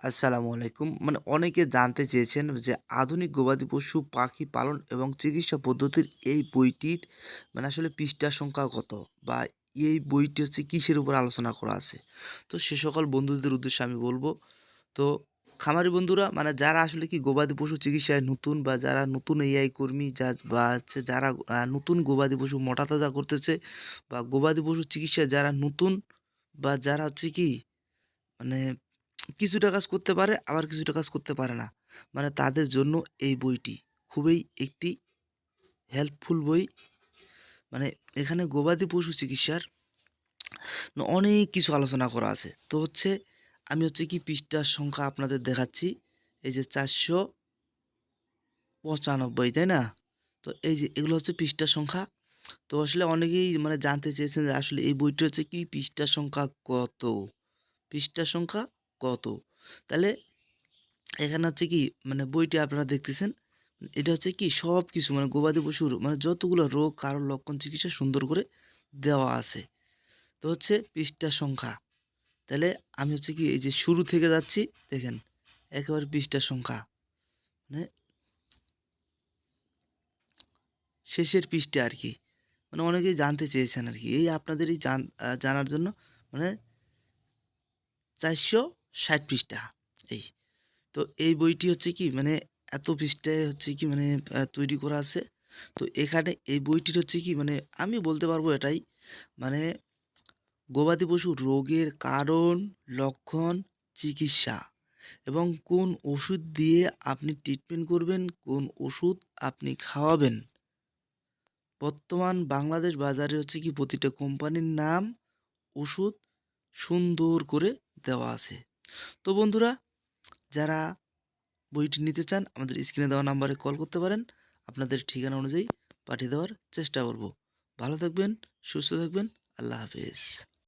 আসসালামু আলাইকুম। মানে অনেকে জানতে চেয়েছেন যে আধুনিক গবাদি পশু, পাখি পালন এবং চিকিৎসা পদ্ধতির এই বইটির মানে আসলে পৃষ্ঠার সংখ্যা কত? বা এই বইটি হচ্ছে কিসের উপর আলোচনা করা আছে? তো সে সকল বন্ধুদের উদ্দেশ্যে আমি বলব। তো খামারি বন্ধুরা মানে যারা আসলে কি গবাদি পশু চিকিৎসায় নতুন বা যারা নতুন এআই কর্মী বা হচ্ছে যারা নতুন গবাদি পশু মোটা তাজা করতেছে বা গবাদি পশু চিকিৎসায় যারা নতুন বা যারা হচ্ছে কি মানে কিছুটা কাজ করতে পারে, আবার কিছুটা কাজ করতে পারে না। মানে তাদের জন্য এই বইটি খুবই একটি হেল্পফুল বই। মানে এখানে গবাদি পশু চিকিৎসার অনেক কিছু আলোচনা করা আছে। তো হচ্ছে আমি হচ্ছে কি পৃষ্ঠার সংখ্যা আপনাদের দেখাচ্ছি। এই যে ৪৯৫, তাই না? তো এই যে এগুলো হচ্ছে পৃষ্ঠার সংখ্যা। তো আসলে অনেকেই মানে জানতে চেয়েছেন যে আসলে এই বইটি হচ্ছে কি পৃষ্ঠার সংখ্যা কত? পৃষ্ঠার সংখ্যা কত? তাহলে এখানে হচ্ছে কি মানে বইটি আপনারা দেখতেছেন। এটা হচ্ছে কি সবকিছু মানে গবাদি পশুর মানে যতগুলো রোগ, কারণ, লক্ষণ, চিকিৎসা সুন্দর করে দেওয়া আছে। তো হচ্ছে পৃষ্ঠার সংখ্যা। তাহলে আমি হচ্ছে কি এই যে শুরু থেকে যাচ্ছি, দেখেন একেবারে পৃষ্ঠার সংখ্যা। মানে শেষের পৃষ্ঠা আরকি। মানে অনেকেই জানতে চেয়েছেন আরকি। এই আপনাদের এই জানার জন্য মানে ৪৬০ পৃষ্ঠা এই। তো এই বইটি হচ্ছে কি মানে এত পৃষ্ঠায় হচ্ছে কি মানে তৈরি করা আছে। তো এখানে এই বইটির হচ্ছে কি মানে আমি বলতে পারবো এটাই মানে গবাদি পশুর রোগের কারণ, লক্ষণ, চিকিৎসা এবং কোন ওষুধ দিয়ে আপনি ট্রিটমেন্ট করবেন, কোন ওষুধ আপনি খাওয়াবেন। বর্তমান বাংলাদেশ বাজারে হচ্ছে কি প্রতিটা কোম্পানির নাম, ওষুধ সুন্দর করে দেওয়া আছে। তো বন্ধুরা, যারা বইটি নিতে চান আমাদের স্ক্রিনে দেওয়া নাম্বারে কল করতে পারেন। আপনাদের ঠিকানা অনুযায়ী পাঠিয়ে দেওয়ার চেষ্টা করব। ভালো থাকবেন, সুস্থ থাকবেন। আল্লাহ হাফেজ।